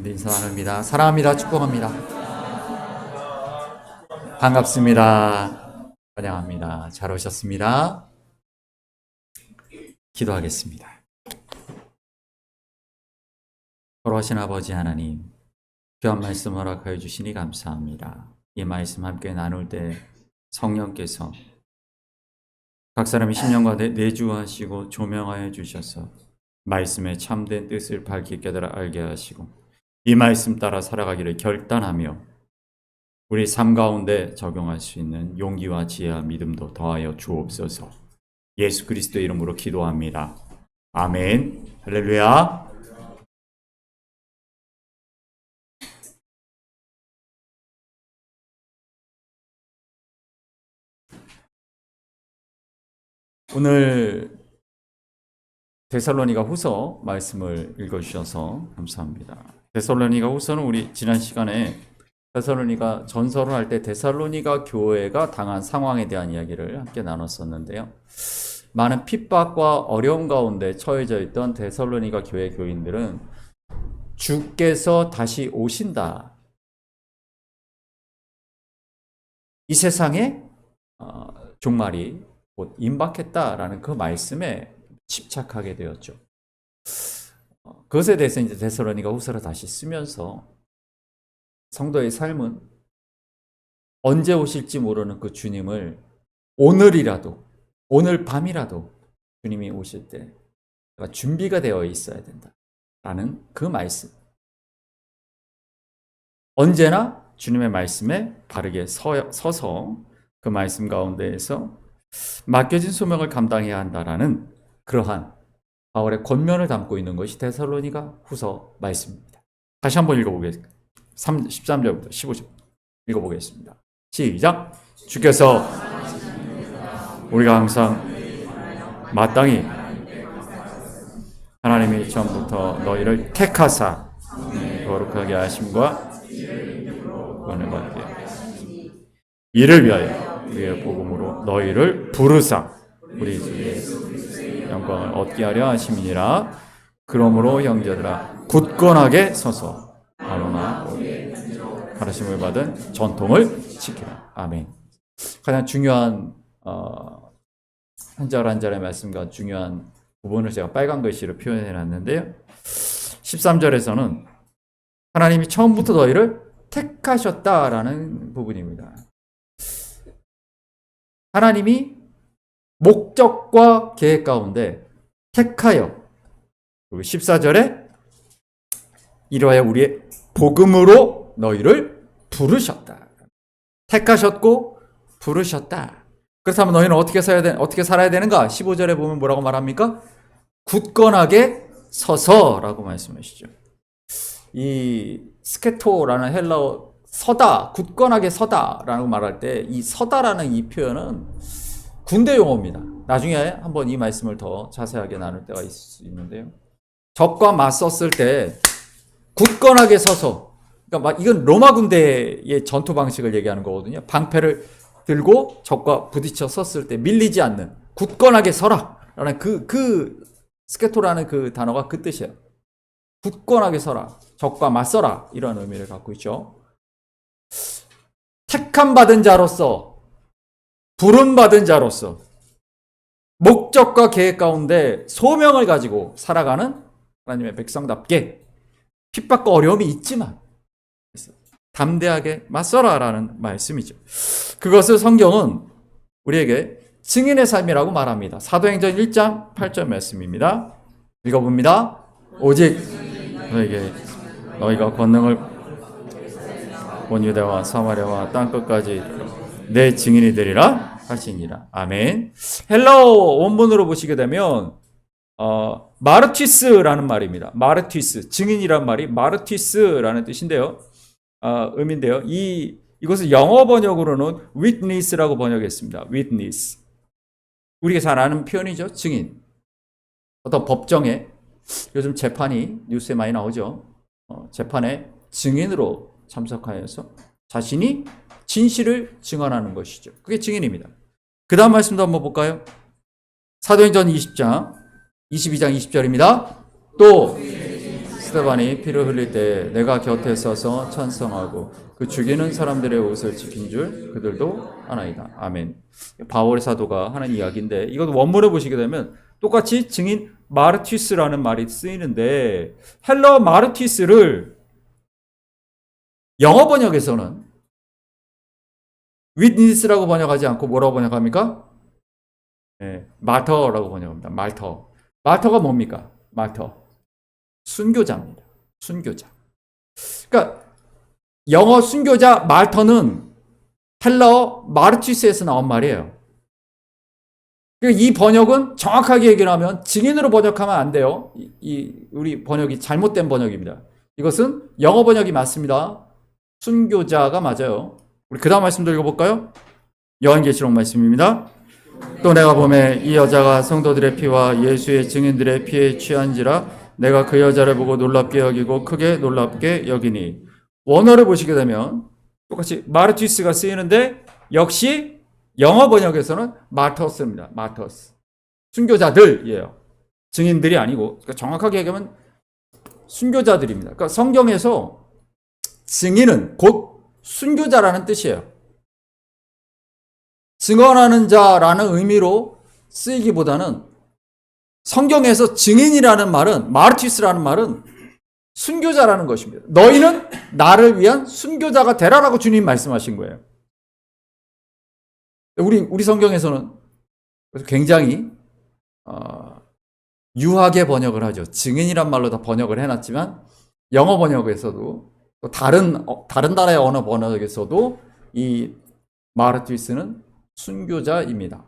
여러분들 인사 나눕니다. 사랑합니다. 축복합니다. 반갑습니다. 환영합니다. 잘 오셨습니다. 기도하겠습니다. 걸어가신 아버지 하나님, 귀한 말씀 허락하여 주시니 감사합니다. 이 말씀 함께 나눌 때 성령께서 각 사람의 심령과 내주하시고 조명하여 주셔서 말씀의 참된 뜻을 밝히 깨달아 알게 하시고 이 말씀 따라 살아가기를 결단하며 우리 삶 가운데 적용할 수 있는 용기와 지혜와 믿음도 더하여 주옵소서. 예수 그리스도의 이름으로 기도합니다. 아멘. 할렐루야. 오늘 데살로니가 후서 말씀을 읽어주셔서 감사합니다. 데살로니가 후서는 우리 지난 시간에 데살로니가 전설을 할 때 데살로니가 교회가 당한 상황에 대한 이야기를 함께 나눴었는데요. 많은 핍박과 어려움 가운데 처해져 있던 데살로니가 교회 교인들은 주께서 다시 오신다. 이 세상에 종말이 곧 임박했다라는 그 말씀에 집착하게 되었죠. 그것에 대해서 이제 데살로니가 후서를 다시 쓰면서 성도의 삶은 언제 오실지 모르는 그 주님을 오늘이라도, 오늘 밤이라도 주님이 오실 때 준비가 되어 있어야 된다라는 그 말씀. 언제나 주님의 말씀에 바르게 서서 그 말씀 가운데에서 맡겨진 소명을 감당해야 한다라는 그러한 바울의 권면을 담고 있는 것이 데살로니가 후서 말씀입니다. 다시 한번 읽어보겠습니다. 13절부터 15절 읽어보겠습니다. 시작! 주께서 우리가 항상 마땅히 하나님이 처음부터 너희를 택하사 거룩하게 하심과 구원을 받게 이를 위하여 우리의 복음으로 너희를 부르사 우리 주의 영광을 얻게 하려 하심이니라. 그러므로 형제들아 굳건하게 서서 바로나 가르침을 받은 전통을 지키라. 아멘. 가장 중요한 한 절 한 절의 말씀과 중요한 부분을 제가 빨간 글씨로 표현해 놨는데요. 13절에서는 하나님이 처음부터 너희를 택하셨다라는 부분입니다. 하나님이 목적과 계획 가운데 택하여, 그리고 14절에 이러하여 우리의 복음으로 너희를 부르셨다. 택하셨고 부르셨다. 그렇다면 너희는 어떻게 살아야 되는가? 15절에 보면 뭐라고 말합니까? 굳건하게 서서라고 말씀하시죠. 이 스케토라는 헬라어 서다, 굳건하게 서다라고 말할 때 이 서다라는 이 표현은 군대 용어입니다. 나중에 한번 이 말씀을 더 자세하게 나눌 때가 있는데요. 적과 맞섰을 때 굳건하게 서서, 그러니까 이건 로마 군대의 전투 방식을 얘기하는 거거든요. 방패를 들고 적과 부딪혀 섰을 때 밀리지 않는 굳건하게 서라 라는 그 스케토라는 그 단어가 그 뜻이에요. 굳건하게 서라, 적과 맞서라, 이런 의미를 갖고 있죠. 택함 받은 자로서, 부름 받은 자로서 목적과 계획 가운데 소명을 가지고 살아가는 하나님의 백성답게 핍박과 어려움이 있지만 담대하게 맞서라라는 말씀이죠. 그것을 성경은 우리에게 증인의 삶이라고 말합니다. 사도행전 1장 8절 말씀입니다. 읽어봅니다. 오직 너희가 권능을 온 유대와 사마리아와 땅끝까지 내 증인이 되리라 하시니라. 아멘. 헬라어 원문으로 보시게 되면 마르티스라는 말입니다. 마르티스, 증인이란 말이 마르티스라는 뜻인데요. 의미인데요. 이것을 영어 번역으로는 witness라고 번역했습니다. witness. 우리가 잘 아는 표현이죠. 증인. 어떤 법정에 요즘 재판이 뉴스에 많이 나오죠. 재판에 증인으로 참석하여서 자신이 진실을 증언하는 것이죠. 그게 증인입니다. 그 다음 말씀도 한번 볼까요? 사도행전 22장 20절입니다. 또 스데반이 피를 흘릴 때 내가 곁에 서서 찬성하고 그 죽이는 사람들의 옷을 지킨 줄 그들도 아나이다. 아멘. 바울의 사도가 하는 이야기인데 이것 원문을 보시게 되면 똑같이 증인 마르티스라는 말이 쓰이는데 헬러 마르티스를 영어 번역에서는 윗니스라고 번역하지 않고 뭐라고 번역합니까? 네, 마터라고 번역합니다. 마터가 뭡니까? 마터. 순교자입니다. 순교자. 그러니까 영어 순교자 마터는 헬러 마르티스에서 나온 말이에요. 이 번역은 정확하게 얘기를 하면 증인으로 번역하면 안 돼요. 우리 번역이 잘못된 번역입니다. 이것은 영어 번역이 맞습니다. 순교자가 맞아요. 우리 그 다음 말씀도 읽어볼까요? 요한계시록 말씀입니다. 또 내가 보매 이 여자가 성도들의 피와 예수의 증인들의 피에 취한지라 내가 그 여자를 보고 놀랍게 여기고 크게 놀랍게 여기니. 원어를 보시게 되면 똑같이 마르티스가 쓰이는데 역시 영어 번역에서는 마터스입니다. 마터스. 순교자들이에요. 증인들이 아니고 그러니까 정확하게 얘기하면 순교자들입니다. 그러니까 성경에서 증인은 곧 순교자라는 뜻이에요. 증언하는 자라는 의미로 쓰이기보다는 성경에서 증인이라는 말은 마르티스라는 말은 순교자라는 것입니다. 너희는 나를 위한 순교자가 되라라고 주님 말씀하신 거예요. 우리 성경에서는 굉장히 유하게 번역을 하죠. 증인이란 말로 다 번역을 해놨지만 영어 번역에서도 또 다른 나라의 언어 번역에서도 이 마르티스는 순교자입니다.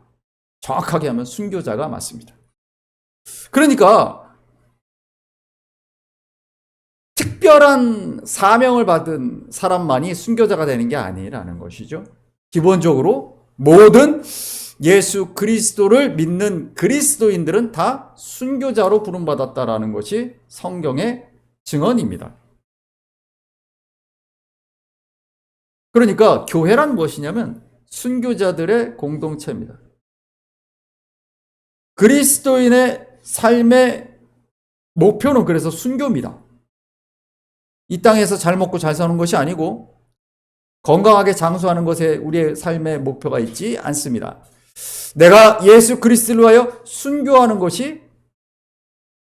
정확하게 하면 순교자가 맞습니다. 그러니까 특별한 사명을 받은 사람만이 순교자가 되는 게 아니라는 것이죠. 기본적으로 모든 예수 그리스도를 믿는 그리스도인들은 다 순교자로 부름받았다라는 것이 성경의 증언입니다. 그러니까 교회란 무엇이냐면 순교자들의 공동체입니다. 그리스도인의 삶의 목표는 그래서 순교입니다. 이 땅에서 잘 먹고 잘 사는 것이 아니고 건강하게 장수하는 것에 우리의 삶의 목표가 있지 않습니다. 내가 예수 그리스도를 위하여 순교하는 것이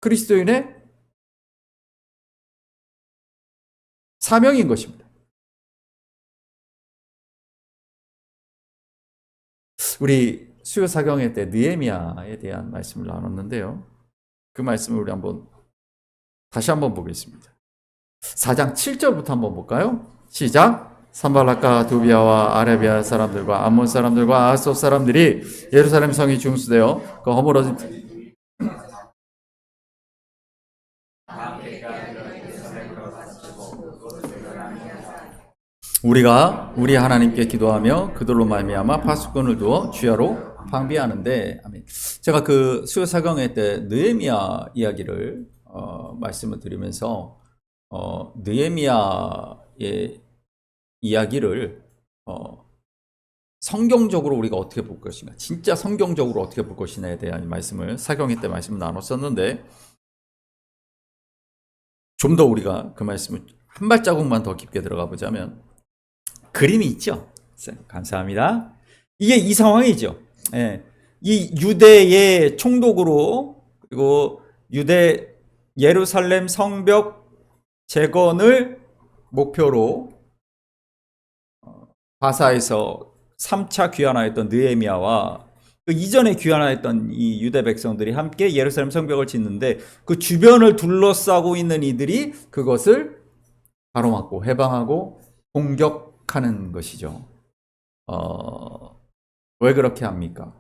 그리스도인의 사명인 것입니다. 우리 수요 사경회 때 느헤미야에 대한 말씀을 나눴는데요. 그 말씀을 우리 다시 한번 보겠습니다. 4장 7절부터 한번 볼까요? 시작. 산발락과 도비아와 아라비아 사람들과 암몬 사람들과 아소 사람들이 예루살렘 성이 중수되어 그 허물어진 우리가 우리 하나님께 기도하며 그들로 말미암아 파수꾼을 두어 주야로 방비하는데 아멘. 제가 그 수요 사경회 때 느헤미야 이야기를 말씀을 드리면서 느헤미야의 이야기를 성경적으로 우리가 어떻게 볼 것인가, 진짜 성경적으로 어떻게 볼 것이냐에 대한 말씀을 사경회 때 말씀을 나눴었는데 좀 더 우리가 그 말씀을 한 발자국만 더 깊게 들어가 보자면 그림이 있죠. 감사합니다. 이게 이 상황이죠. 예. 이 유대의 총독으로 그리고 유대 예루살렘 성벽 재건을 목표로 바사에서 3차 귀환하였던 느헤미야와 그 이전에 귀환하였던 이 유대 백성들이 함께 예루살렘 성벽을 짓는데 그 주변을 둘러싸고 있는 이들이 그것을 가로막고 해방하고 공격하는 것이죠. 왜 그렇게 합니까?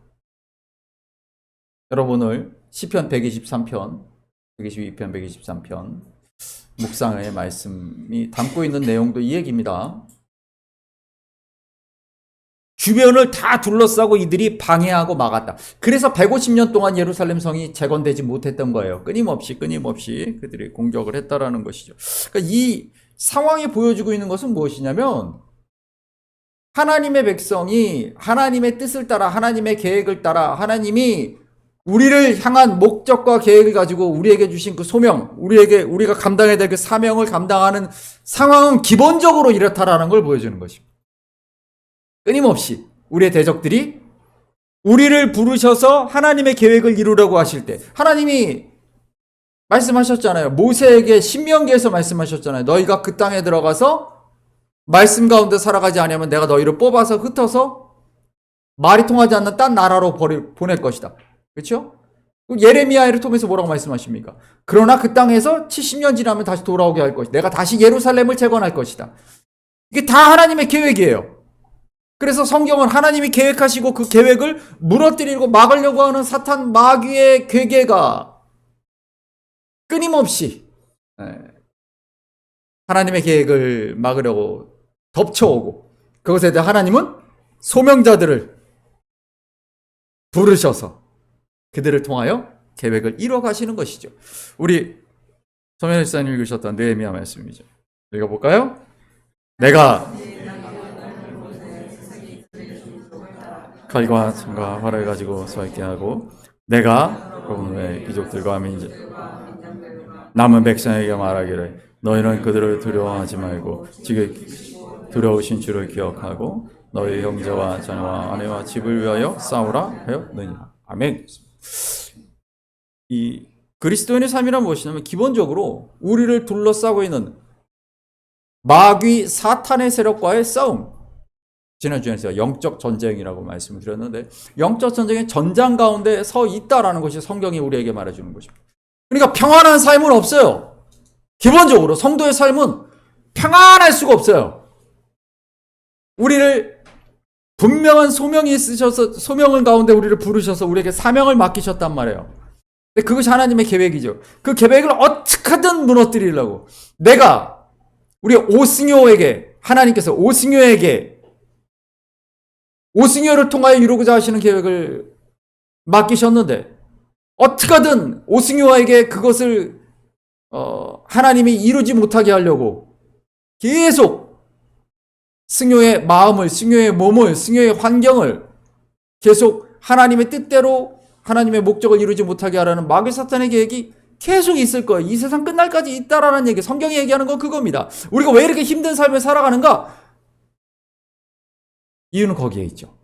여러분 오늘 시편 123편, 122편, 123편 묵상의 말씀이 담고 있는 내용도 이 얘기입니다. 주변을 다 둘러싸고 이들이 방해하고 막았다. 그래서 150년 동안 예루살렘 성이 재건되지 못했던 거예요. 끊임없이 그들이 공격을 했다라는 것이죠. 그러니까 이 상황이 보여주고 있는 것은 무엇이냐면 하나님의 백성이 하나님의 뜻을 따라 하나님의 계획을 따라 하나님이 우리를 향한 목적과 계획을 가지고 우리에게 주신 그 소명, 우리가 감당해야 될 그 사명을 감당하는 상황은 기본적으로 이렇다라는 걸 보여주는 것입니다. 끊임없이 우리의 대적들이 우리를 부르셔서 하나님의 계획을 이루려고 하실 때, 하나님이 말씀하셨잖아요. 모세에게 신명기에서 말씀하셨잖아요. 너희가 그 땅에 들어가서 말씀 가운데 살아가지 않으면 내가 너희를 뽑아서 흩어서 말이 통하지 않는 딴 나라로 보낼 것이다. 그렇죠? 예레미야를 통해서 뭐라고 말씀하십니까? 그러나 그 땅에서 70년 지나면 다시 돌아오게 할 것이다. 내가 다시 예루살렘을 재건할 것이다. 이게 다 하나님의 계획이에요. 그래서 성경은 하나님이 계획하시고 그 계획을 무너뜨리고 막으려고 하는 사탄 마귀의 괴계가 끊임없이 하나님의 계획을 막으려고 덮쳐오고, 그것에 대해 하나님은 소명자들을 부르셔서 그들을 통하여 계획을 이루어 가시는 것이죠. 우리 서면 일사님 읽으셨던 느헤미야 말씀이죠. 읽어볼까요? 내가 칼과 창과 활을 가지고 서 있게 하고, 내가 여러분의 귀족들과 남은 백성에게 말하기를 너희는 그들을 두려워하지 말고 지금 두려우신 주를 기억하고 너희 형제와 자녀와 아내와 집을 위하여 싸우라 하였느니라. 아멘. 이 그리스도인의 삶이란 무엇이냐면 기본적으로 우리를 둘러싸고 있는 마귀 사탄의 세력과의 싸움. 지난주에 제가 영적 전쟁이라고 말씀을 드렸는데, 영적 전쟁의 전장 가운데 서 있다라는 것이 성경이 우리에게 말해주는 것입니다. 그러니까 평안한 삶은 없어요. 기본적으로 성도의 삶은 평안할 수가 없어요. 우리를 분명한 소명이 있으셔서, 소명을 가운데 우리를 부르셔서 우리에게 사명을 맡기셨단 말이에요. 근데 그것이 하나님의 계획이죠. 그 계획을 어떻게든 무너뜨리려고, 내가 우리 오승효에게, 하나님께서 오승효를 통하여 이루고자 하시는 계획을 맡기셨는데, 어떻게든 오승효에게 그것을 하나님이 이루지 못하게 하려고 계속 승효의 마음을, 승효의 몸을, 승효의 환경을 계속 하나님의 뜻대로 하나님의 목적을 이루지 못하게 하라는 마귀 사탄의 계획이 계속 있을 거예요. 이 세상 끝날까지 있다라는 얘기, 성경이 얘기하는 건 그겁니다. 우리가 왜 이렇게 힘든 삶을 살아가는가? 이유는 거기에 있죠.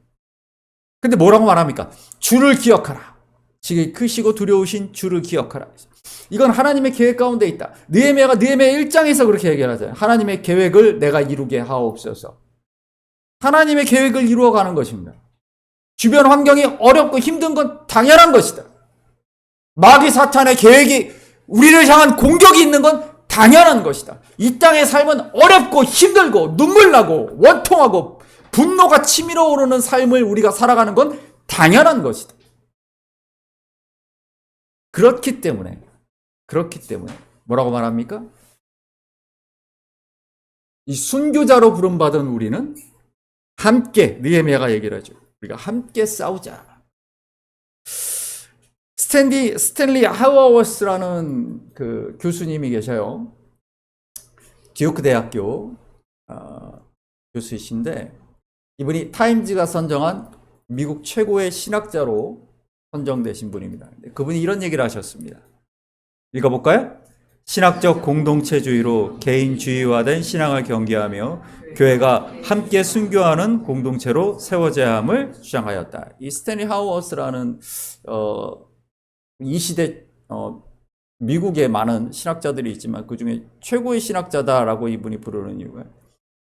근데 뭐라고 말합니까? 주를 기억하라. 지극히 크시고 두려우신 주를 기억하라. 이건 하나님의 계획 가운데 있다. 느헤미야가 느헤미야 1장에서 그렇게 얘기하잖아요. 하나님의 계획을 내가 이루게 하옵소서. 하나님의 계획을 이루어가는 것입니다. 주변 환경이 어렵고 힘든 건 당연한 것이다. 마귀 사탄의 계획이 우리를 향한 공격이 있는 건 당연한 것이다. 이 땅의 삶은 어렵고 힘들고 눈물 나고 원통하고 분노가 치밀어 오르는 삶을 우리가 살아가는 건 당연한 것이다. 그렇기 때문에 뭐라고 말합니까? 이 순교자로 부름받은 우리는 함께, 느헤미야가 얘기를 하죠. 우리가 함께 싸우자. 스탠리 하워워스라는 그 교수님이 계셔요. 듀크 대학교 교수이신데, 이분이 타임즈가 선정한 미국 최고의 신학자로 선정되신 분입니다. 그분이 이런 얘기를 하셨습니다. 읽어볼까요? 신학적 공동체주의로 개인주의화된 신앙을 경계하며 교회가 함께 순교하는 공동체로 세워져야 함을 주장하였다. 이 스탠리 하워스라는 이 시대 미국에 많은 신학자들이 있지만 그 중에 최고의 신학자다라고 이분이 부르는 이유가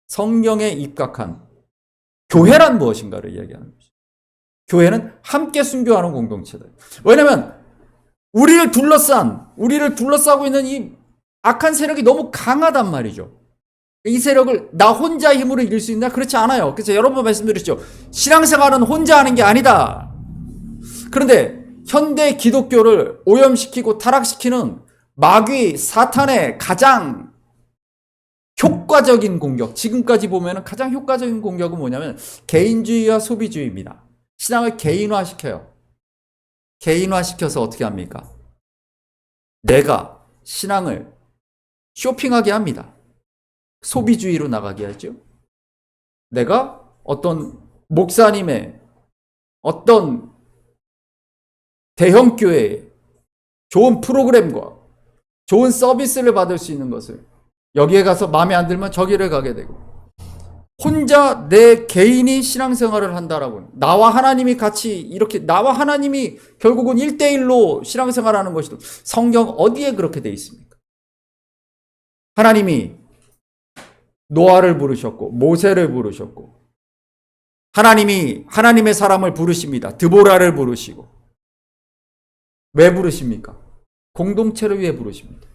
성경에 입각한 교회란 무엇인가를 이야기하는 것이죠. 교회는 함께 순교하는 공동체다. 왜냐하면 우리를 둘러싸고 있는 이 악한 세력이 너무 강하단 말이죠. 이 세력을 나 혼자 힘으로 이길 수 있나? 그렇지 않아요. 그래서 여러 번 말씀드렸죠. 신앙생활은 혼자 하는 게 아니다. 그런데 현대 기독교를 오염시키고 타락시키는 마귀 사탄의 가장 효과적인 공격, 지금까지 보면 가장 효과적인 공격은 뭐냐면 개인주의와 소비주의입니다. 신앙을 개인화시켜요. 개인화시켜서 어떻게 합니까? 내가 신앙을 쇼핑하게 합니다. 소비주의로 나가게 하죠. 내가 어떤 목사님의 어떤 대형 교회에 좋은 프로그램과 좋은 서비스를 받을 수 있는 것을 여기에 가서 마음에 안 들면 저기를 가게 되고 혼자 내 개인이 신앙생활을 한다라고 나와 하나님이 같이 이렇게 나와 하나님이 결국은 1대1로 신앙생활하는 것이도 성경 어디에 그렇게 돼 있습니까? 하나님이 노아를 부르셨고 모세를 부르셨고 하나님이 하나님의 사람을 부르십니다. 드보라를 부르시고 왜 부르십니까? 공동체를 위해 부르십니다.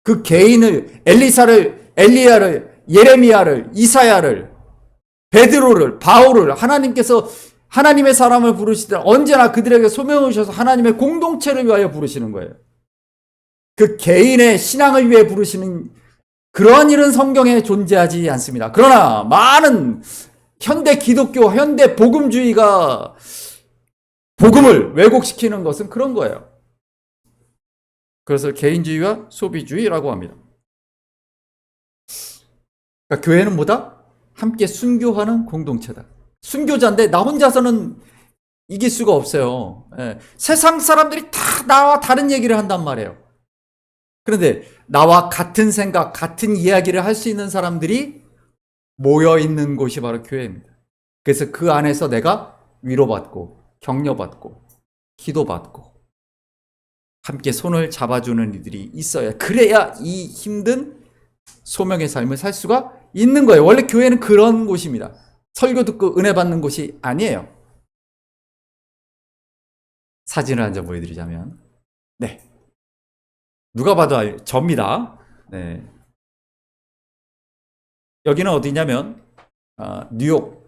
그 개인을 엘리사를 엘리야를 예레미야를 이사야를 베드로를 바울을 하나님께서 하나님의 사람을 부르시되 언제나 그들에게 소명을 주셔서 하나님의 공동체를 위하여 부르시는 거예요. 그 개인의 신앙을 위해 부르시는 그러한 일은 성경에 존재하지 않습니다. 그러나 많은 현대 기독교, 현대 복음주의가 복음을 왜곡시키는 것은 그런 거예요. 그래서 개인주의와 소비주의라고 합니다. 그러니까 교회는 뭐다? 함께 순교하는 공동체다. 순교자인데 나 혼자서는 이길 수가 없어요. 예. 세상 사람들이 다 나와 다른 얘기를 한단 말이에요. 그런데 나와 같은 생각, 같은 이야기를 할 수 있는 사람들이 모여있는 곳이 바로 교회입니다. 그래서 그 안에서 내가 위로받고 격려받고 기도받고 함께 손을 잡아주는 이들이 있어야 그래야 이 힘든 소명의 삶을 살 수가 있는 거예요. 원래 교회는 그런 곳입니다. 설교 듣고 은혜 받는 곳이 아니에요. 사진을 한 장 보여드리자면 네, 누가 봐도 접니다. 네. 여기는 어디냐면 뉴욕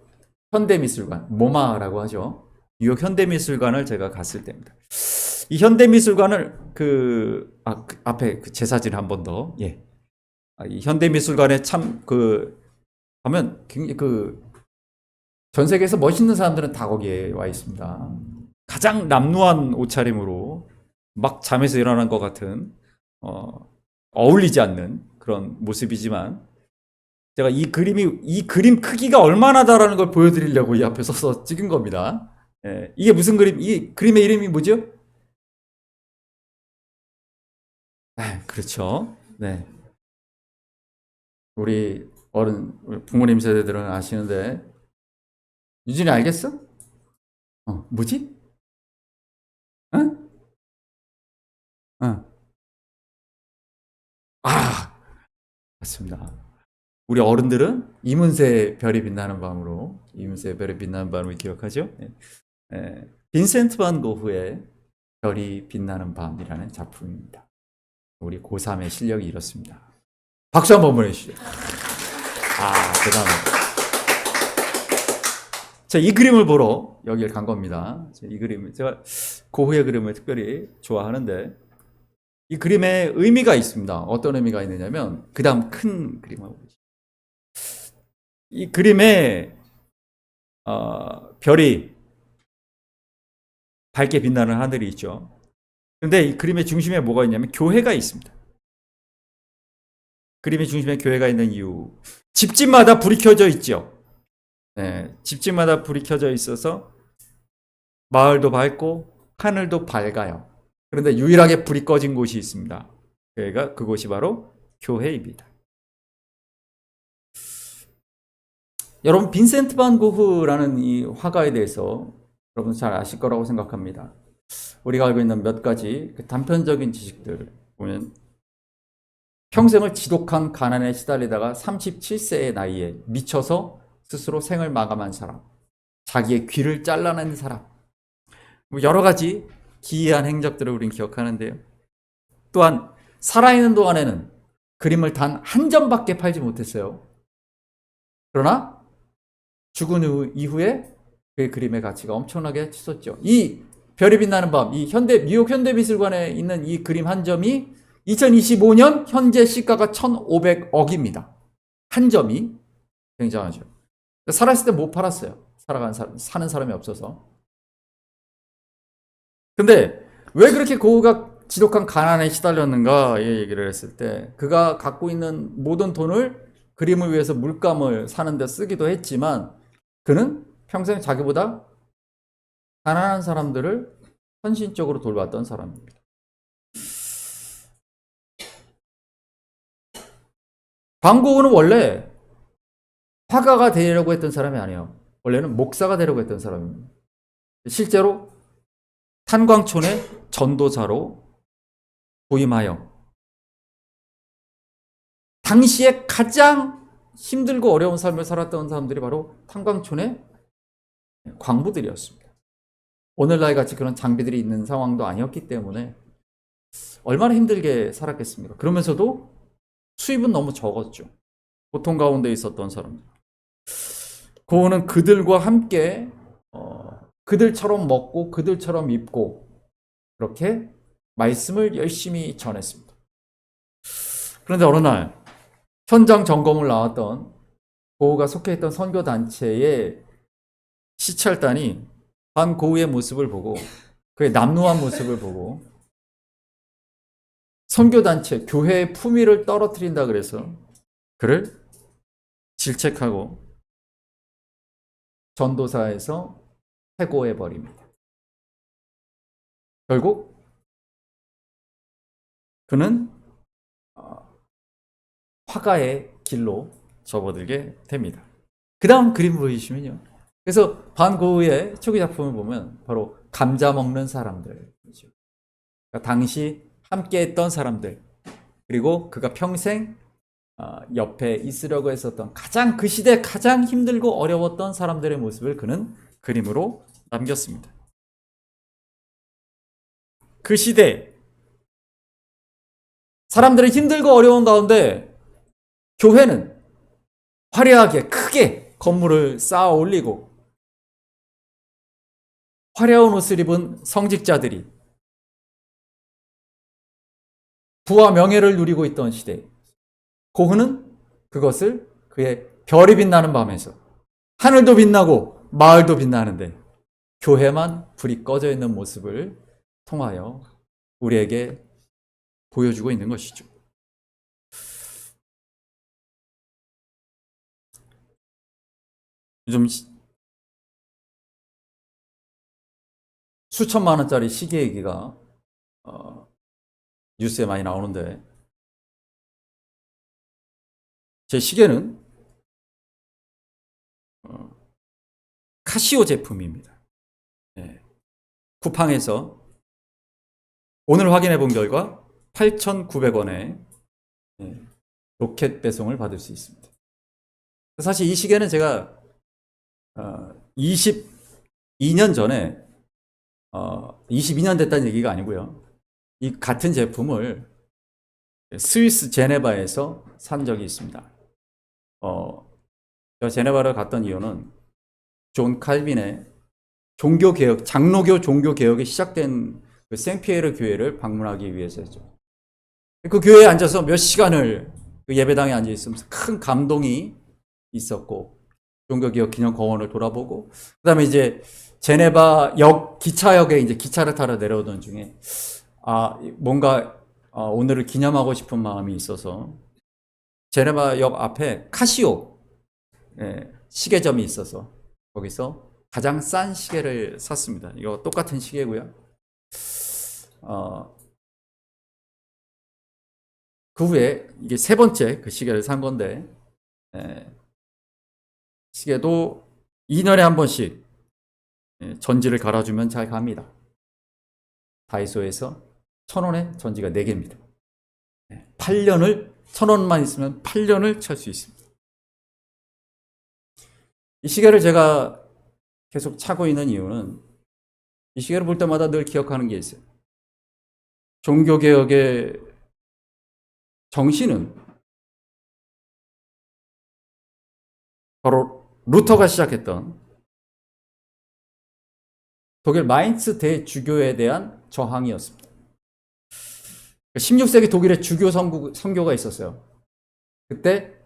현대미술관, 모마라고 하죠. 뉴욕 현대미술관을 제가 갔을 때입니다. 이 현대미술관을 앞에 제 사진 한 번 더. 예. 이 현대미술관에 참 가면 굉장히 전 세계에서 멋있는 사람들은 다 거기에 와 있습니다. 가장 남루한 옷차림으로 막 잠에서 일어난 것 같은 어울리지 않는 그런 모습이지만 제가 이 그림 크기가 얼마나다라는 걸 보여드리려고 이 앞에 서서 찍은 겁니다. 예, 이게 무슨 그림? 이 그림의 이름이 뭐죠? 그렇죠. 네. 우리 부모님 세대들은 아시는데, 유진이 알겠어? 뭐지? 응? 응. 맞습니다. 우리 어른들은 이문세 별이 빛나는 밤으로, 이문세 별이 빛나는 밤을 기억하죠? 빈센트 반 고흐의 별이 빛나는 밤이라는 작품입니다. 우리 고3의 실력이 이렇습니다. 박수 한번 보내주시죠. 대단합니다. 이 그림을 보러 여기를 간 겁니다. 이 그림, 제가 고흐의 그림을 특별히 좋아하는데, 이 그림에 의미가 있습니다. 어떤 의미가 있느냐면, 그 다음 큰 그림을 보시죠. 이 그림에, 별이 밝게 빛나는 하늘이 있죠. 근데 이 그림의 중심에 뭐가 있냐면, 교회가 있습니다. 그림의 중심에 교회가 있는 이유. 집집마다 불이 켜져 있죠. 네, 집집마다 불이 켜져 있어서 마을도 밝고 하늘도 밝아요. 그런데 유일하게 불이 꺼진 곳이 있습니다. 그곳이 바로 교회입니다. 여러분, 빈센트 반 고흐라는 이 화가에 대해서 여러분 잘 아실 거라고 생각합니다. 우리가 알고 있는 몇 가지 단편적인 지식들을 보면 평생을 지독한 가난에 시달리다가 37세의 나이에 미쳐서 스스로 생을 마감한 사람, 자기의 귀를 잘라낸 사람, 여러 가지 기이한 행적들을 우린 기억하는데요. 또한 살아있는 동안에는 그림을 단 한 점밖에 팔지 못했어요. 그러나 죽은 이후에 그의 그림의 가치가 엄청나게 치솟죠. 이 별이 빛나는 밤, 이 뉴욕 현대미술관에 있는 이 그림 한 점이 2025년 현재 시가가 1,500억입니다. 한 점이 굉장하죠. 살았을 때 못 팔았어요. 사는 사람이 없어서. 근데 왜 그렇게 고흐가 지독한 가난에 시달렸는가 이 얘기를 했을 때 그가 갖고 있는 모든 돈을 그림을 위해서 물감을 사는 데 쓰기도 했지만 그는 평생 자기보다 가난한 사람들을 헌신적으로 돌봤던 사람입니다. 방고우는 원래 화가가 되려고 했던 사람이 아니에요. 원래는 목사가 되려고 했던 사람입니다. 실제로 탄광촌의 전도사로 부임하여 당시에 가장 힘들고 어려운 삶을 살았던 사람들이 바로 탄광촌의 광부들이었습니다. 오늘날 같이 그런 장비들이 있는 상황도 아니었기 때문에 얼마나 힘들게 살았겠습니까? 그러면서도 수입은 너무 적었죠. 고통 가운데 있었던 사람들. 고은은 그들과 함께 그들처럼 먹고 그들처럼 입고 그렇게 말씀을 열심히 전했습니다. 그런데 어느 날 현장 점검을 나왔던 고우가 속해 있던 선교단체의 시찰단이 반고우의 모습을 보고 그의 남루한 모습을 보고 선교단체, 교회의 품위를 떨어뜨린다 그래서 그를 질책하고 전도사에서 해고해버립니다. 결국 그는 화가의 길로 접어들게 됩니다. 그 다음 그림 보이시면요. 그래서 반고우의 초기 작품을 보면 바로 감자 먹는 사람들, 그러니까 당시 함께했던 사람들, 그리고 그가 평생 옆에 있으려고 했었던 가장 그 시대 가장 힘들고 어려웠던 사람들의 모습을 그는 그림으로 남겼습니다. 그 시대 사람들은 힘들고 어려운 가운데 교회는 화려하게 크게 건물을 쌓아 올리고 화려한 옷을 입은 성직자들이 부와 명예를 누리고 있던 시대, 고흐는 그것을 그의 별이 빛나는 밤에서 하늘도 빛나고 마을도 빛나는데 교회만 불이 꺼져 있는 모습을 통하여 우리에게 보여주고 있는 것이죠. 요즘 수천만 원짜리 시계 얘기가 뉴스에 많이 나오는데 제 시계는 카시오 제품입니다. 네. 쿠팡에서 오늘 확인해 본 결과 8,900원에 로켓 배송을 받을 수 있습니다. 사실 이 시계는 제가 22년 전에 22년 됐다는 얘기가 아니고요. 이 같은 제품을 스위스 제네바에서 산 적이 있습니다. 제가 제네바를 갔던 이유는 존 칼빈의 종교개혁, 장로교 종교개혁이 시작된 그 생피에르 교회를 방문하기 위해서였죠. 그 교회에 앉아서 몇 시간을 그 예배당에 앉아 있으면서 큰 감동이 있었고, 종교개혁 기념공원을 돌아보고, 그 다음에 이제 제네바 기차역에 이제 기차를 타러 내려오던 중에, 뭔가, 오늘을 기념하고 싶은 마음이 있어서, 제네바 역 앞에 카시오, 시계점이 있어서, 거기서 가장 싼 시계를 샀습니다. 이거 똑같은 시계고요. 그 후에 이게 세 번째 그 시계를 산 건데, 시계도 2년에 한 번씩 전지를 갈아주면 잘 갑니다. 다이소에서 1,000원에 전지가 4개입니다. 8년을 1,000원만 있으면 8년을 찰 수 있습니다. 이 시계를 제가 계속 차고 있는 이유는 이 시계를 볼 때마다 늘 기억하는 게 있어요. 종교개혁의 정신은 바로 루터가 시작했던 독일 마인츠 대주교에 대한 저항이었습니다. 16세기 독일에 주교 선교가 있었어요. 그때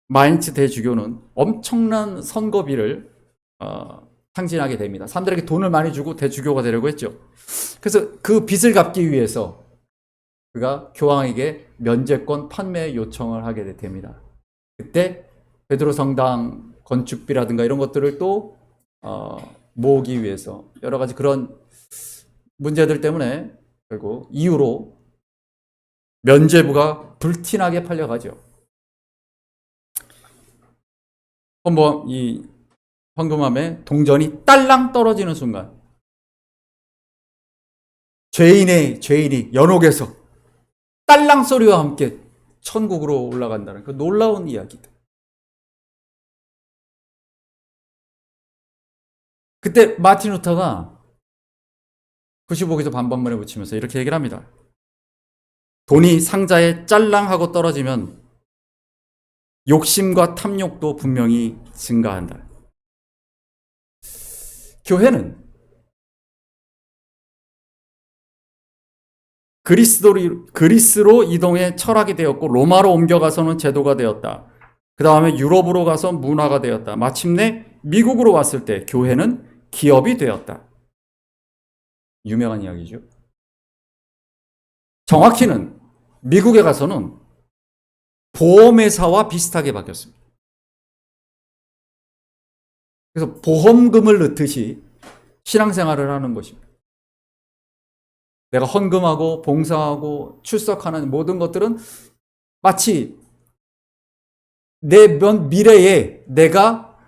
마인츠 대주교는 엄청난 선거비를 탕진하게 됩니다. 사람들에게 돈을 많이 주고 대주교가 되려고 했죠. 그래서 그 빚을 갚기 위해서 그가 교황에게 면제권 판매 요청을 하게 됩니다. 그때 베드로 성당 건축비라든가 이런 것들을 또 모으기 위해서 여러 가지 그런 문제들 때문에 결국 이유로 면죄부가 불티나게 팔려가죠. 한번 이 황금함에 동전이 딸랑 떨어지는 순간 죄인이 연옥에서 딸랑 소리와 함께 천국으로 올라간다는 그 놀라운 이야기다. 그때 마틴 루터가 95기도 반번문에 붙이면서 이렇게 얘기를 합니다. 돈이 상자에 짤랑하고 떨어지면 욕심과 탐욕도 분명히 증가한다. 교회는 그리스로 이동해 철학이 되었고 로마로 옮겨가서는 제도가 되었다. 그 다음에 유럽으로 가서 문화가 되었다. 마침내 미국으로 왔을 때 교회는 기업이 되었다. 유명한 이야기죠. 정확히는 미국에 가서는 보험회사와 비슷하게 바뀌었습니다. 그래서 보험금을 넣듯이 신앙생활을 하는 것입니다. 내가 헌금하고 봉사하고 출석하는 모든 것들은 마치 내 미래에 내가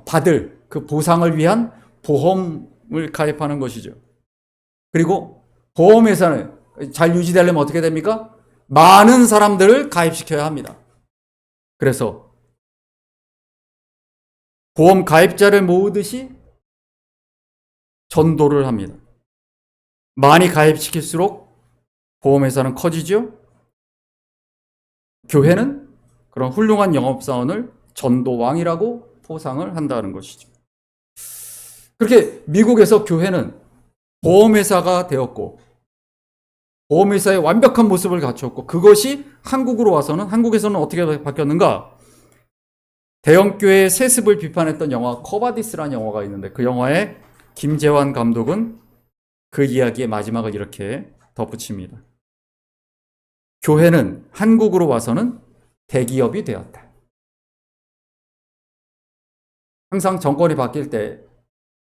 받을 그 보상을 위한 보험을 가입하는 것이죠. 그리고 보험회사는 잘 유지되려면 어떻게 됩니까? 많은 사람들을 가입시켜야 합니다. 그래서 보험 가입자를 모으듯이 전도를 합니다. 많이 가입시킬수록 보험회사는 커지죠. 교회는 그런 훌륭한 영업사원을 전도왕이라고 포상을 한다는 것이죠. 그렇게 미국에서 교회는 보험회사가 되었고 보험회사의 완벽한 모습을 갖췄고 그것이 한국에서는 어떻게 바뀌었는가? 대형교회의 세습을 비판했던 영화 커바디스라는 영화가 있는데 그 영화의 김재환 감독은 그 이야기의 마지막을 이렇게 덧붙입니다. 교회는 한국으로 와서는 대기업이 되었다. 항상 정권이 바뀔 때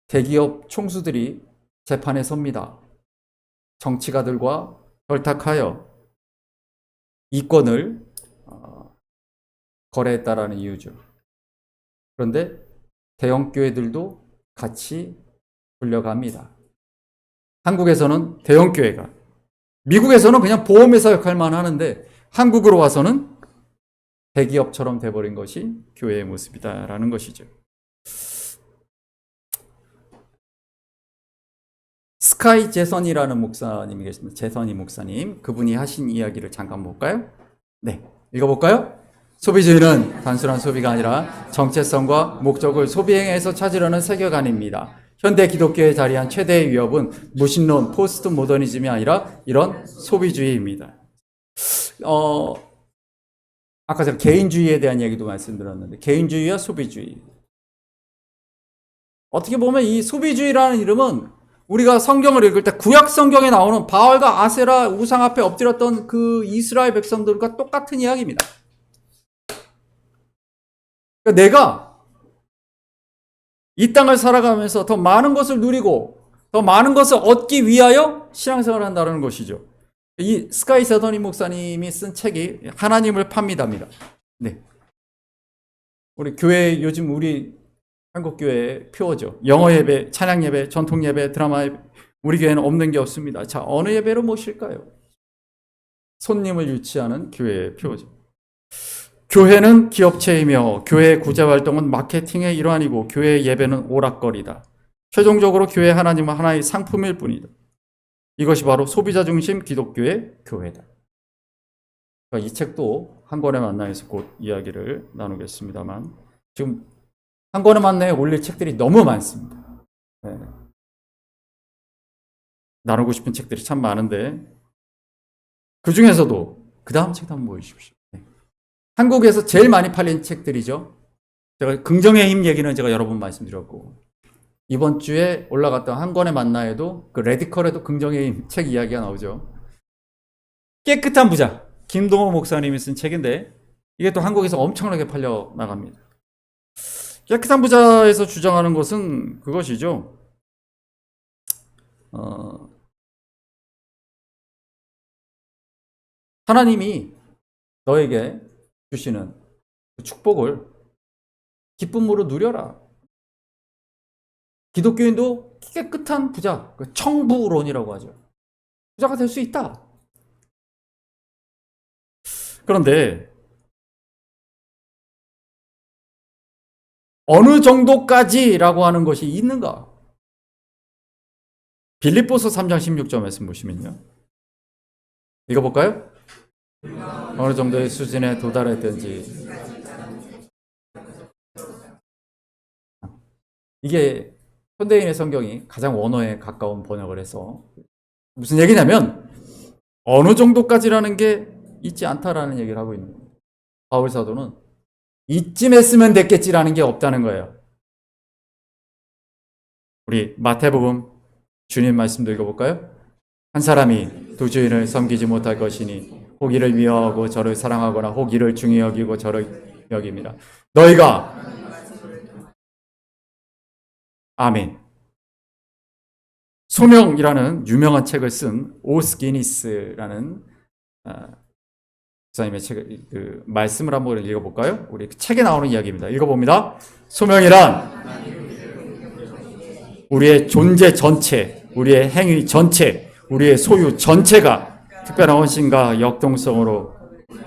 대기업 총수들이 재판에 섭니다. 정치가들과 결탁하여 이권을 거래했다라는 이유죠. 그런데 대형교회들도 같이 불려갑니다. 한국에서는 대형교회가, 미국에서는 그냥 보험회사 역할만 하는데 한국으로 와서는 대기업처럼 돼버린 것이 교회의 모습이다라는 것이죠. 스카이 제선이라는 목사님이 계십니다. 제선이 목사님. 그분이 하신 이야기를 잠깐 볼까요? 네, 읽어볼까요? 소비주의는 단순한 소비가 아니라 정체성과 목적을 소비행위에서 찾으려는 세계관입니다. 현대 기독교에 자리한 최대의 위협은 무신론, 포스트 모더니즘이 아니라 이런 소비주의입니다. 아까 제가 개인주의에 대한 얘기도 말씀드렸는데 개인주의와 소비주의. 어떻게 보면 이 소비주의라는 이름은 우리가 성경을 읽을 때 구약 성경에 나오는 바알과 아세라 우상 앞에 엎드렸던 그 이스라엘 백성들과 똑같은 이야기입니다. 그러니까 내가 이 땅을 살아가면서 더 많은 것을 누리고 더 많은 것을 얻기 위하여 신앙생활을 한다는 것이죠. 이 스카이 세더니 목사님이 쓴 책이 하나님을 팝니다입니다. 네. 우리 교회 요즘 우리 한국 교회의 표어죠. 영어 예배, 찬양 예배, 전통 예배, 드라마 예배. 우리 교회는 없는 게 없습니다. 자, 어느 예배로 모실까요? 손님을 유치하는 교회의 표어죠. 교회는 기업체이며 교회의 구제 활동은 마케팅의 일환이고 교회의 예배는 오락거리다. 최종적으로 교회 하나님은 하나의 상품일 뿐이다. 이것이 바로 소비자 중심 기독교의 교회다. 그러니까 이 책도 한 권에 만나서 곧 이야기를 나누겠습니다만 지금 한 권에 만나에 올릴 책들이 너무 많습니다. 네. 나누고 싶은 책들이 참 많은데 그 중에서도 그 다음 책도 한번 보여주십시오. 네. 한국에서 제일 많이 팔린 책들이죠. 제가 긍정의 힘 얘기는 제가 여러 번 말씀드렸고 이번 주에 올라갔던 한 권의 만나에도 그 레디컬에도 긍정의 힘 책 이야기가 나오죠. 깨끗한 부자 김동호 목사님이 쓴 책인데 이게 또 한국에서 엄청나게 팔려 나갑니다. 깨끗한 부자에서 주장하는 것은 그것이죠. 하나님이 너에게 주시는 그 축복을 기쁨으로 누려라. 기독교인도 깨끗한 부자, 그 청부론이라고 하죠. 부자가 될 수 있다. 그런데 어느 정도까지라고 하는 것이 있는가? 빌립보서 3장 16절 말씀 보시면요. 읽어볼까요? 어느 정도의 수준에 도달했든지. 이게 현대인의 성경이 가장 원어에 가까운 번역을 해서 무슨 얘기냐면 어느 정도까지라는 게 있지 않다라는 얘기를 하고 있는 거예요. 바울 사도는 이쯤 했으면 됐겠지라는 게 없다는 거예요. 우리 마태복음 주님 말씀도 읽어볼까요? 한 사람이 두 주인을 섬기지 못할 것이니 혹 이를 미워하고 저를 사랑하거나 혹 이를 중히 여기고 저를 여깁니다. 너희가 아멘. 소명이라는 유명한 책을 쓴 오스 기니스라는 목사님의 책, 그 말씀을 한번 읽어볼까요? 우리 책에 나오는 이야기입니다. 읽어봅니다. 소명이란 우리의 존재 전체, 우리의 행위 전체, 우리의 소유 전체가 특별한 헌신과 역동성으로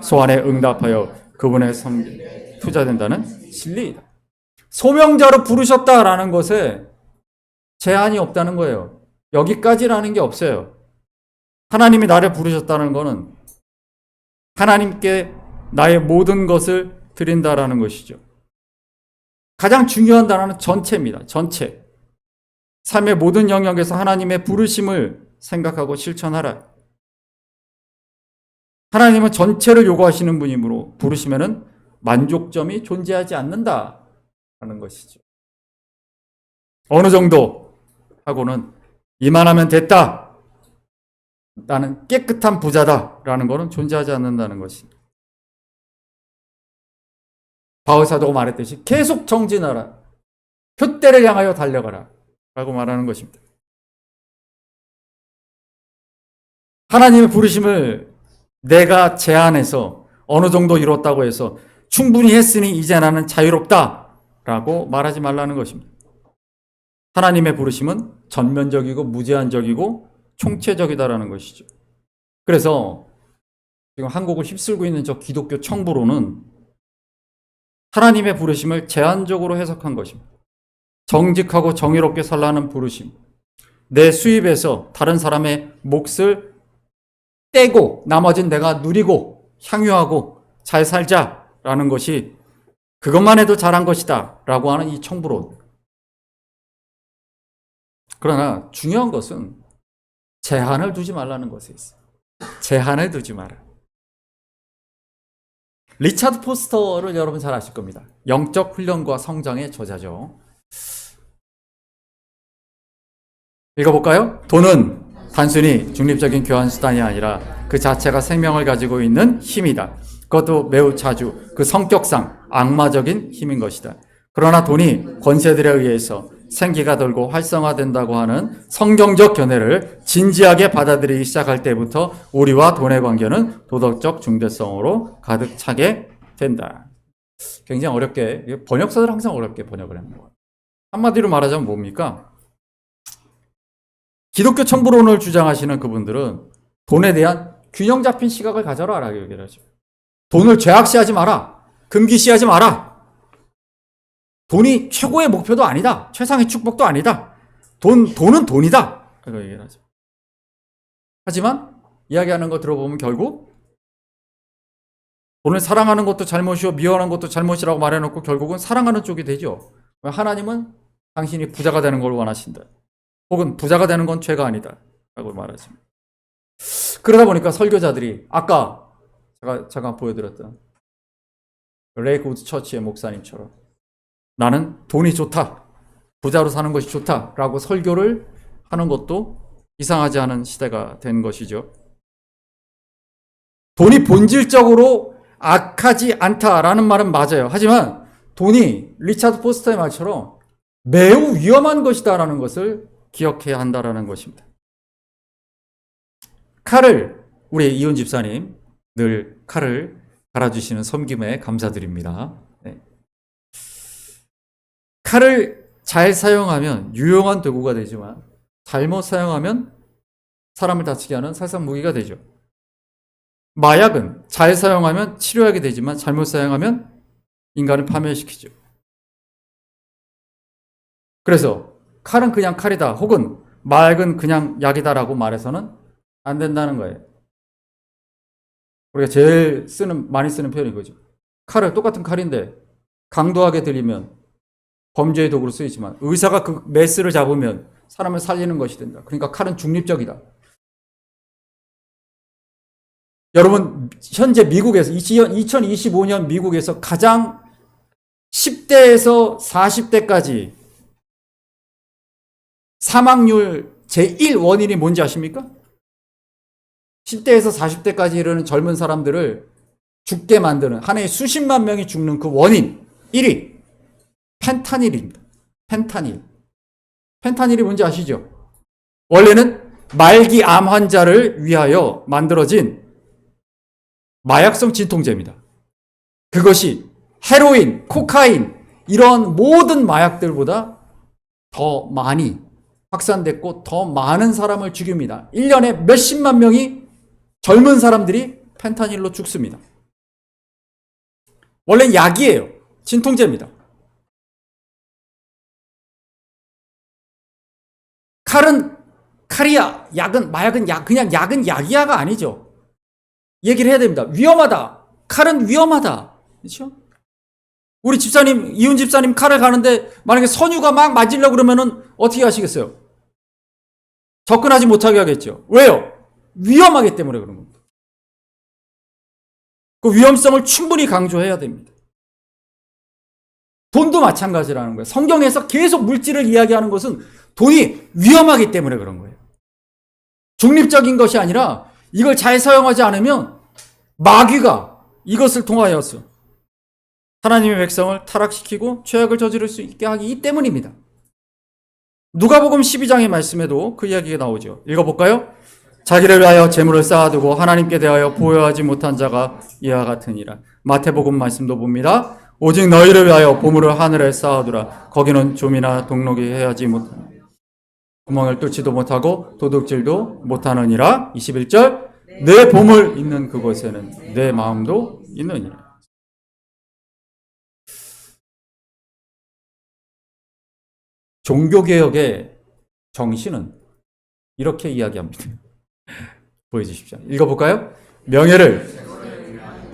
소원에 응답하여 그분의 성에 투자된다는 진리이다. 소명자로 부르셨다라는 것에 제한이 없다는 거예요. 여기까지라는 게 없어요. 하나님이 나를 부르셨다는 것은 하나님께 나의 모든 것을 드린다라는 것이죠. 가장 중요한 단어는 전체입니다. 전체. 삶의 모든 영역에서 하나님의 부르심을 생각하고 실천하라. 하나님은 전체를 요구하시는 분이므로 부르시면은 만족점이 존재하지 않는다라는 것이죠. 어느 정도 하고는 이만하면 됐다. 나는 깨끗한 부자다라는 것은 존재하지 않는다는 것입니다. 바울 사도가 말했듯이 계속 정진하라. 표대를 향하여 달려가라. 라고 말하는 것입니다. 하나님의 부르심을 내가 제한해서 어느 정도 이뤘다고 해서 충분히 했으니 이제 나는 자유롭다 라고 말하지 말라는 것입니다. 하나님의 부르심은 전면적이고 무제한적이고 총체적이다라는 것이죠. 그래서 지금 한국을 휩쓸고 있는 저 기독교 청부로는 하나님의 부르심을 제한적으로 해석한 것입니다. 정직하고 정의롭게 살라는 부르심. 내 수입에서 다른 사람의 몫을 떼고 나머진 내가 누리고 향유하고 잘 살자라는 것이 그것만 해도 잘한 것이다 라고 하는 이 청부론. 그러나 중요한 것은 제한을 두지 말라는 것에 있어요. 제한을 두지 마라. 리차드 포스터를 여러분 잘 아실 겁니다. 영적 훈련과 성장의 저자죠. 읽어볼까요? 돈은 단순히 중립적인 교환 수단이 아니라 그 자체가 생명을 가지고 있는 힘이다. 그것도 매우 자주 그 성격상 악마적인 힘인 것이다. 그러나 돈이 권세들에 의해서 생기가 돌고 활성화된다고 하는 성경적 견해를 진지하게 받아들이기 시작할 때부터 우리와 돈의 관계는 도덕적 중대성으로 가득 차게 된다. 굉장히 어렵게, 번역사들 항상 어렵게 번역을 합니다. 한마디로 말하자면 뭡니까? 기독교 청부론을 주장하시는 그분들은 돈에 대한 균형 잡힌 시각을 가져라 라고 얘기를 하죠. 돈을 죄악시하지 마라. 금기시하지 마라. 돈이 최고의 목표도 아니다. 최상의 축복도 아니다. 돈은 돈이다. 라고 얘기를 하죠. 하지만 이야기하는 거 들어보면 결국 돈을 사랑하는 것도 잘못이고 미워하는 것도 잘못이라고 말해놓고 결국은 사랑하는 쪽이 되죠. 하나님은 당신이 부자가 되는 걸 원하신다. 혹은 부자가 되는 건 죄가 아니다. 라고 말하죠. 그러다 보니까 설교자들이 아까 제가 잠깐 보여드렸던 레이크우드 처치의 목사님처럼 나는 돈이 좋다. 부자로 사는 것이 좋다. 라고 설교를 하는 것도 이상하지 않은 시대가 된 것이죠. 돈이 본질적으로 악하지 않다라는 말은 맞아요. 하지만 돈이 리차드 포스터의 말처럼 매우 위험한 것이다라는 것을 기억해야 한다라는 것입니다. 칼을 우리 이훈 집사님 늘 칼을 갈아주시는 섬김에 감사드립니다. 네. 칼을 잘 사용하면 유용한 도구가 되지만 잘못 사용하면 사람을 다치게 하는 살상 무기가 되죠. 마약은 잘 사용하면 치료하게 되지만 잘못 사용하면 인간을 파멸시키죠. 그래서 칼은 그냥 칼이다 혹은 마약은 그냥 약이다라고 말해서는 안 된다는 거예요. 우리가 제일 많이 쓰는 표현이 이거죠. 칼을 똑같은 칼인데 강도하게 들이면 범죄의 도구로 쓰이지만 의사가 그 메스를 잡으면 사람을 살리는 것이 된다. 그러니까 칼은 중립적이다. 여러분 현재 미국에서 2025년 미국에서 가장 10대에서 40대까지 사망률 제1원인이 뭔지 아십니까? 10대에서 40대까지 이르는 젊은 사람들을 죽게 만드는 한 해에 수십만 명이 죽는 그 원인 1위 펜타닐입니다. 펜타닐이 뭔지 아시죠? 원래는 말기 암 환자를 위하여 만들어진 마약성 진통제입니다. 그것이 헤로인, 코카인 이런 모든 마약들보다 더 많이 확산됐고 더 많은 사람을 죽입니다. 1년에 몇십만 명이 젊은 사람들이 펜타닐로 죽습니다. 원래는 약이에요. 진통제입니다. 칼은 칼이야, 약은 마약은 약, 그냥 약은 약이야가 아니죠. 얘기를 해야 됩니다. 위험하다. 칼은 위험하다. 그렇죠? 우리 집사님, 이훈 집사님 칼을 가는데 만약에 선유가 막 맞으려고 그러면은 어떻게 하시겠어요? 접근하지 못하게 하겠죠. 왜요? 위험하기 때문에 그런 겁니다. 그 위험성을 충분히 강조해야 됩니다. 돈도 마찬가지라는 거예요. 성경에서 계속 물질을 이야기하는 것은 돈이 위험하기 때문에 그런 거예요. 중립적인 것이 아니라 이걸 잘 사용하지 않으면 마귀가 이것을 통하여서 하나님의 백성을 타락시키고 죄악을 저지를 수 있게 하기 때문입니다. 누가복음 12장의 말씀에도 그 이야기가 나오죠. 읽어볼까요? 자기를 위하여 재물을 쌓아두고 하나님께 대하여 보여하지 못한 자가 이와 같으니라. 마태복음 말씀도 봅니다. 오직 너희를 위하여 보물을 하늘에 쌓아두라. 거기는 좀이나 동록이 해하지 못하는 구멍을 뚫지도 못하고 도둑질도 못하느니라. 21절 내 보물 있는 그곳에는 내 마음도 있느니라. 종교개혁의 정신은 이렇게 이야기합니다. 보여주십시오. 읽어볼까요? 명예를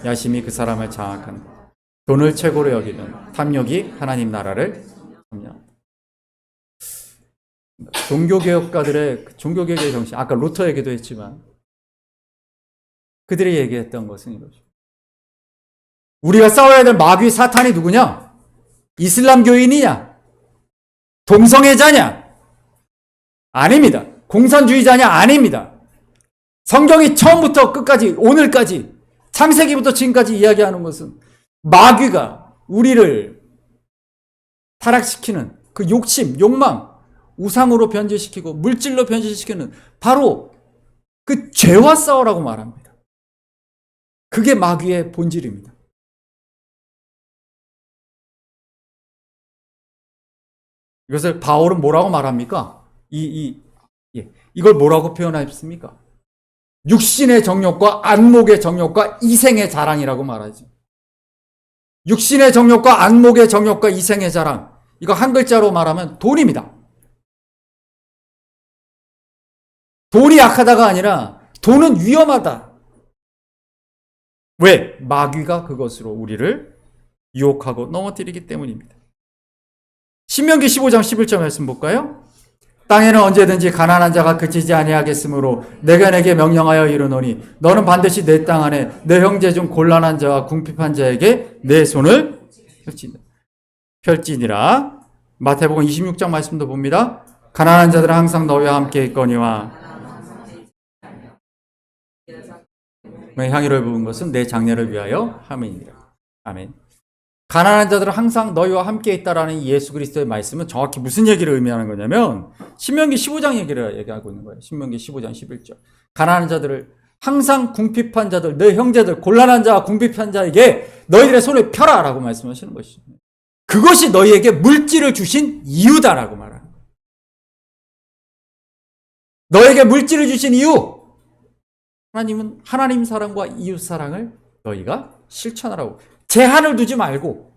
야심히 그 사람을 장악한다. 돈을 최고로 여기는 탐욕이 하나님 나라를 점령한다. 종교개혁의 정신, 아까 루터 얘기도 했지만 그들이 얘기했던 것은 이거죠. 우리가 싸워야 될 마귀 사탄이 누구냐? 이슬람 교인이냐? 동성애자냐? 아닙니다. 공산주의자냐? 아닙니다. 성경이 처음부터 끝까지 오늘까지 창세기부터 지금까지 이야기하는 것은 마귀가 우리를 타락시키는 그 욕심, 욕망, 우상으로 변질시키고 물질로 변질시키는 바로 그 죄와 싸우라고 말합니다. 그게 마귀의 본질입니다. 이것을 바울은 뭐라고 말합니까? 이걸 뭐라고 표현했습니까? 육신의 정욕과 안목의 정욕과 이생의 자랑이라고 말하지. 육신의 정욕과 안목의 정욕과 이생의 자랑. 이거 한 글자로 말하면 돈입니다. 돈이 약하다가 아니라 돈은 위험하다. 왜? 마귀가 그것으로 우리를 유혹하고 넘어뜨리기 때문입니다. 신명기 15장 11절 말씀 볼까요? 땅에는 언제든지 가난한 자가 그치지 아니하겠으므로 내가 내게 명령하여 이르노니 너는 반드시 내 땅 안에 내 형제 중 곤란한 자와 궁핍한 자에게 내 손을 펼지니라. 마태복음 26장 말씀도 봅니다. 가난한 자들은 항상 너희와 함께 있거니와 향유를 부은 것은 내 장례를 위하여 함이니라. 아멘. 가난한 자들은 항상 너희와 함께 있다라는 예수 그리스도의 말씀은 정확히 무슨 얘기를 의미하는 거냐면 신명기 15장 얘기를 얘기하고 있는 거예요. 신명기 15장 11절. 가난한 자들을 항상 궁핍한 자들, 내 형제들, 곤란한 자와 궁핍한 자에게 너희들의 손을 펴라 라고 말씀하시는 것이죠. 그것이 너희에게 물질을 주신 이유다라고 말합니다. 너에게 물질을 주신 이유, 하나님은 하나님 사랑과 이웃 사랑을 너희가 실천하라고. 제한을 두지 말고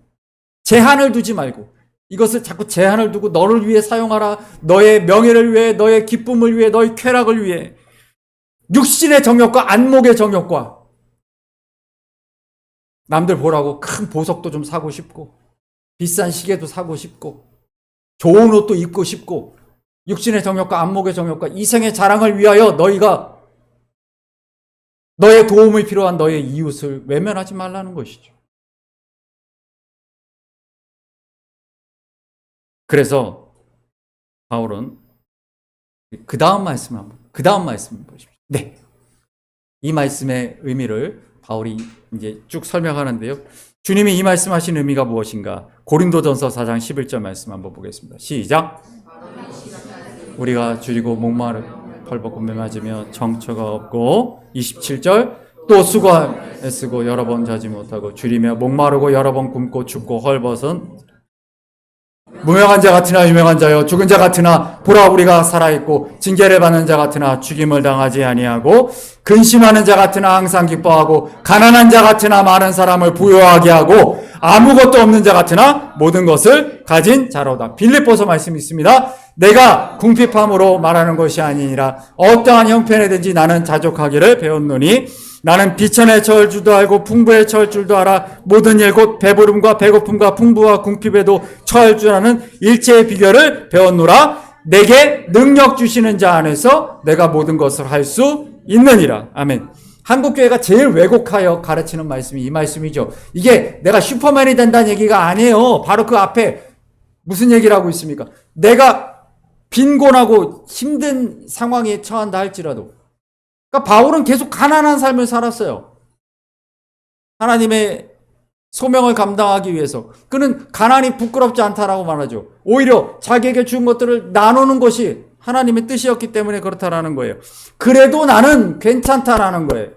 이것을 자꾸 제한을 두고 너를 위해 사용하라, 너의 명예를 위해, 너의 기쁨을 위해, 너의 쾌락을 위해, 육신의 정욕과 안목의 정욕과, 남들 보라고 큰 보석도 좀 사고 싶고 비싼 시계도 사고 싶고 좋은 옷도 입고 싶고, 육신의 정욕과 안목의 정욕과 이생의 자랑을 위하여 너희가 너의 도움이 필요한 너의 이웃을 외면하지 말라는 것이죠. 그래서 바울은 그 다음 말씀을 보십시오. 네, 이 말씀의 의미를 바울이 이제 쭉 설명하는데요. 주님이 이 말씀하신 의미가 무엇인가? 고린도전서 4장 11절 말씀 한번 보겠습니다. 시작. 우리가 줄이고 목마르고 벌벗고 매맞으며 정처가 없고, 27절, 또 애쓰고 여러 번 자지 못하고 줄이며 목마르고 여러 번 굶고 춥고 헐벗은 무명한 자 같으나 유명한 자여, 죽은 자 같으나 보라 우리가 살아있고, 징계를 받는 자 같으나 죽임을 당하지 아니하고, 근심하는 자 같으나 항상 기뻐하고, 가난한 자 같으나 많은 사람을 부유하게 하고, 아무것도 없는 자 같으나 모든 것을 가진 자로다. 빌립보서 말씀이 있습니다. 내가 궁핍함으로 말하는 것이 아니니라. 어떠한 형편에든지 나는 자족하기를 배웠노니, 나는 비천에 처할 줄도 알고 풍부에 처할 줄도 알아. 모든 일 곧 배부름과 배고픔과 풍부와 궁핍에도 처할 줄 아는 일체의 비결을 배웠노라. 내게 능력 주시는 자 안에서 내가 모든 것을 할 수 있느니라. 아멘. 한국교회가 제일 왜곡하여 가르치는 말씀이 이 말씀이죠. 이게 내가 슈퍼맨이 된다는 얘기가 아니에요. 바로 그 앞에 무슨 얘기를 하고 있습니까? 내가 빈곤하고 힘든 상황에 처한다 할지라도, 그러니까 바울은 계속 가난한 삶을 살았어요. 하나님의 소명을 감당하기 위해서. 그는 가난이 부끄럽지 않다라고 말하죠. 오히려 자기에게 준 것들을 나누는 것이 하나님의 뜻이었기 때문에 그렇다라는 거예요. 그래도 나는 괜찮다라는 거예요.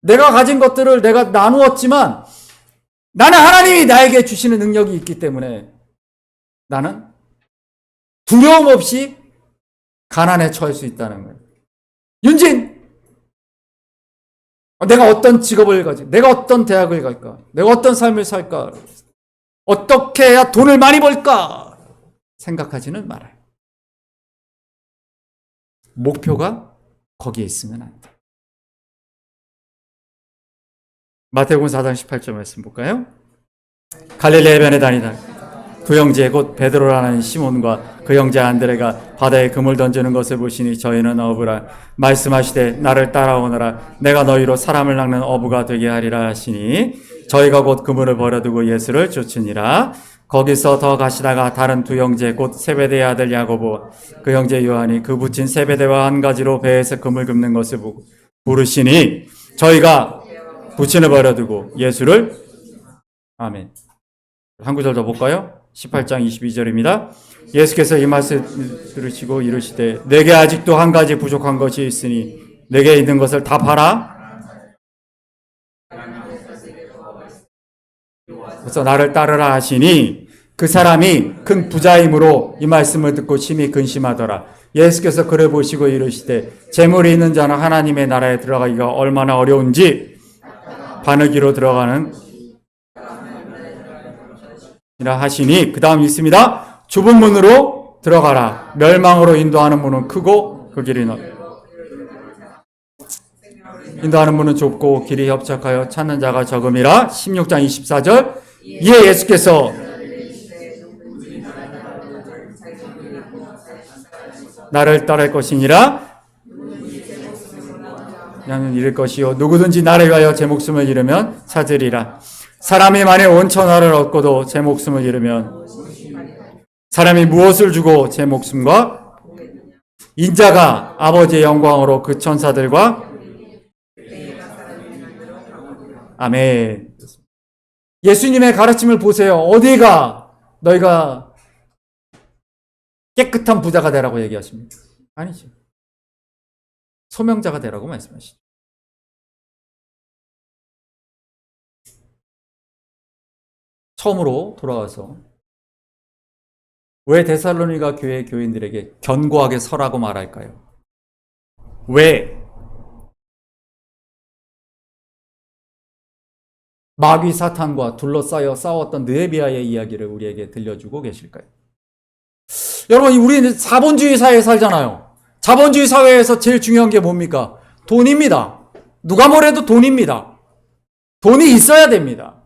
내가 가진 것들을 내가 나누었지만 나는 하나님이 나에게 주시는 능력이 있기 때문에 나는 두려움 없이 가난에 처할 수 있다는 거예요. 윤진! 내가 어떤 직업을 가지? 내가 어떤 대학을 갈까? 내가 어떤 삶을 살까? 어떻게 해야 돈을 많이 벌까? 생각하지는 말아요. 목표가 거기에 있으면 안 돼. 마태복음 4장 18절 말씀 볼까요? 갈릴리 해변에 다니다 두 형제 곧 베드로라는 시몬과 그 형제 안드레가 바다에 그물 던지는 것을 보시니 저희는 어부라. 말씀하시되 나를 따라오너라. 내가 너희로 사람을 낚는 어부가 되게 하리라 하시니, 저희가 곧 그물을 버려두고 예수를 쫓으니라. 거기서 더 가시다가 다른 두 형제 곧 세베대의 아들 야고보 그 형제 요한이 그 붙인 세베대와 한 가지로 배에서 그물 긋는 것을 보고 부르시니, 저희가 붙임을 버려두고 예수를. 아멘. 한 구절 더 볼까요? 18장 22절입니다. 예수께서 이 말씀을 들으시고 이르시되 내게 아직도 한 가지 부족한 것이 있으니 내게 있는 것을 다 팔아 그래서 나를 따르라 하시니, 그 사람이 큰 부자이므로 이 말씀을 듣고 심히 근심하더라. 예수께서 그를 보시고 이르시되 재물이 있는 자는 하나님의 나라에 들어가기가 얼마나 어려운지 바느기로 들어가는 이라 하시니, 그 다음 있습니다. 좁은 문으로 들어가라. 멸망으로 인도하는 문은 크고 그 길이 인도하는 문은 좁고 길이 협착하여 찾는 자가 적음이라. 16장 24절. 이에 예수께서 나를 따를 것이니라. 나는 잃을 것이요 누구든지 나를 위하여 제 목숨을 잃으면 찾으리라. 사람이 만일 온 천하를 얻고도 제 목숨을 잃으면 사람이 무엇을 주고 제 목숨과 인자가 아버지의 영광으로 그 천사들과. 아멘. 예수님의 가르침을 보세요. 어디가 너희가 깨끗한 부자가 되라고 얘기하십니까? 아니죠. 소명자가 되라고 말씀하시죠. 처음으로 돌아와서 왜 데살로니가 교회 교인들에게 견고하게 서라고 말할까요? 왜 마귀 사탄과 둘러싸여 싸웠던 느헤미야의 이야기를 우리에게 들려주고 계실까요? 여러분, 우리는 자본주의 사회에 살잖아요. 자본주의 사회에서 제일 중요한 게 뭡니까? 돈입니다. 누가 뭐래도 돈입니다. 돈이 있어야 됩니다.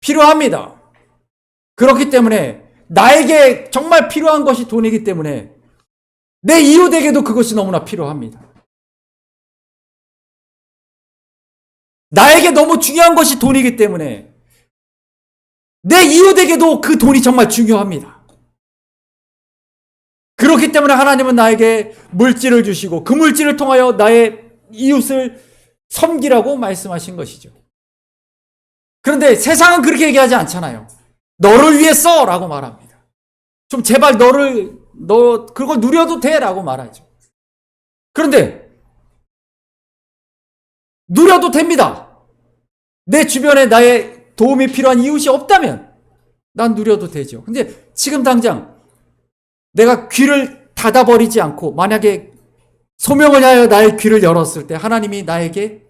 필요합니다. 그렇기 때문에 나에게 정말 필요한 것이 돈이기 때문에 내 이웃에게도 그것이 너무나 필요합니다. 나에게 너무 중요한 것이 돈이기 때문에 내 이웃에게도 그 돈이 정말 중요합니다. 그렇기 때문에 하나님은 나에게 물질을 주시고 그 물질을 통하여 나의 이웃을 섬기라고 말씀하신 것이죠. 그런데 세상은 그렇게 얘기하지 않잖아요. 너를 위해 써라고 말합니다. 좀 제발 너 그걸 누려도 돼라고 말하죠. 그런데 누려도 됩니다. 내 주변에 나의 도움이 필요한 이웃이 없다면 난 누려도 되죠. 근데 지금 당장 내가 귀를 닫아버리지 않고 만약에 소명을 하여 나의 귀를 열었을 때 하나님이 나에게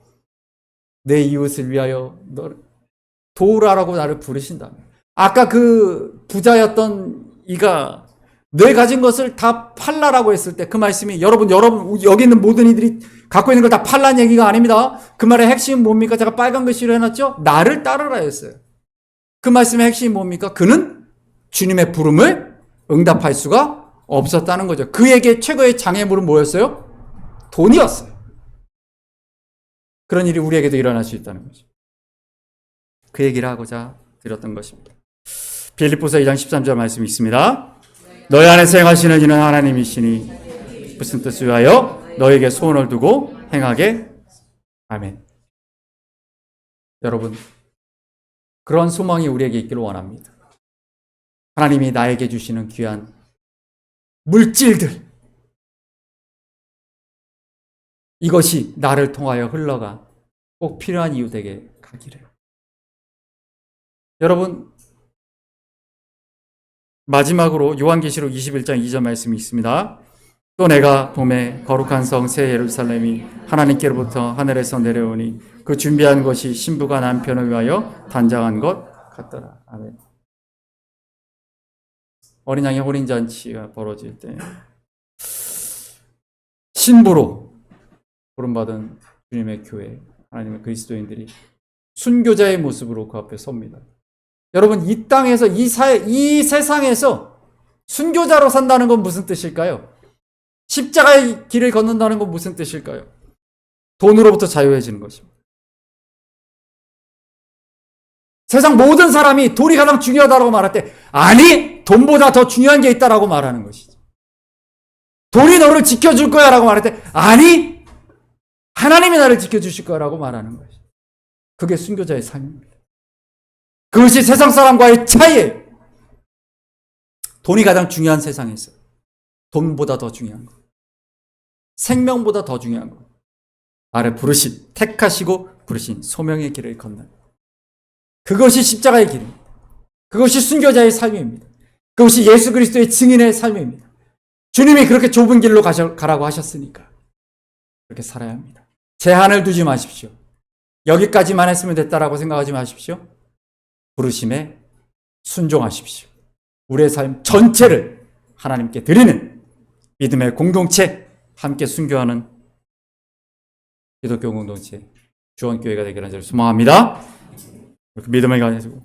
내 이웃을 위하여 너를 도우라라고 나를 부르신다면, 아까 그 부자였던 이가 내 가진 것을 다 팔라라고 했을 때 그 말씀이 여러분 여기 있는 모든 이들이 갖고 있는 걸 다 팔라는 얘기가 아닙니다. 그 말의 핵심은 뭡니까? 제가 빨간 글씨로 해놨죠? 나를 따르라 했어요. 그 말씀의 핵심이 뭡니까? 그는 주님의 부름을 응답할 수가 없었다는 거죠. 그에게 최고의 장애물은 뭐였어요? 돈이었어요. 그런 일이 우리에게도 일어날 수 있다는 거죠. 그 얘기를 하고자 드렸던 것입니다. 빌립보서 2장 13절 말씀이 있습니다. 너희 안에서 행하시는 이는 하나님이시니 무슨 뜻을 위하여 너에게 소원을 두고 행하게. 아멘. 여러분, 그런 소망이 우리에게 있기를 원합니다. 하나님이 나에게 주시는 귀한 물질들, 이것이 나를 통하여 흘러가 꼭 필요한 이웃에게 가기를. 여러분, 마지막으로 요한계시록 21장 2절 말씀이 있습니다. 또 내가 봄에 거룩한 성 새 예루살렘이 하나님께로부터 하늘에서 내려오니 그 준비한 것이 신부가 남편을 위하여 단장한 것 같더라. 아멘. 어린 양의 혼인잔치가 벌어질 때 신부로 부름받은 주님의 교회, 하나님의 그리스도인들이 순교자의 모습으로 그 앞에 섭니다. 여러분, 이 땅에서, 이 세상에서 순교자로 산다는 건 무슨 뜻일까요? 십자가의 길을 걷는다는 건 무슨 뜻일까요? 돈으로부터 자유해지는 것입니다. 세상 모든 사람이 돈이 가장 중요하다고 말할 때, 아니, 돈보다 더 중요한 게 있다라고 말하는 것이죠. 돈이 너를 지켜줄 거야 라고 말할 때, 아니, 하나님이 나를 지켜주실 거라고 말하는 것이죠. 그게 순교자의 삶입니다. 그것이 세상 사람과의 차이예요. 돈이 가장 중요한 세상에서 돈보다 더 중요한 것, 생명보다 더 중요한 것, 나를 부르신, 택하시고 부르신 소명의 길을 걷는, 그것이 십자가의 길입니다. 그것이 순교자의 삶입니다. 그것이 예수 그리스도의 증인의 삶입니다. 주님이 그렇게 좁은 길로 가라고 하셨으니까 그렇게 살아야 합니다. 제한을 두지 마십시오. 여기까지만 했으면 됐다라고 생각하지 마십시오. 부르심에 순종하십시오. 우리의 삶 전체를 하나님께 드리는 믿음의 공동체, 함께 순교하는 기독교 공동체, 주원교회가 되기를 소망합니다. 믿음을 가지고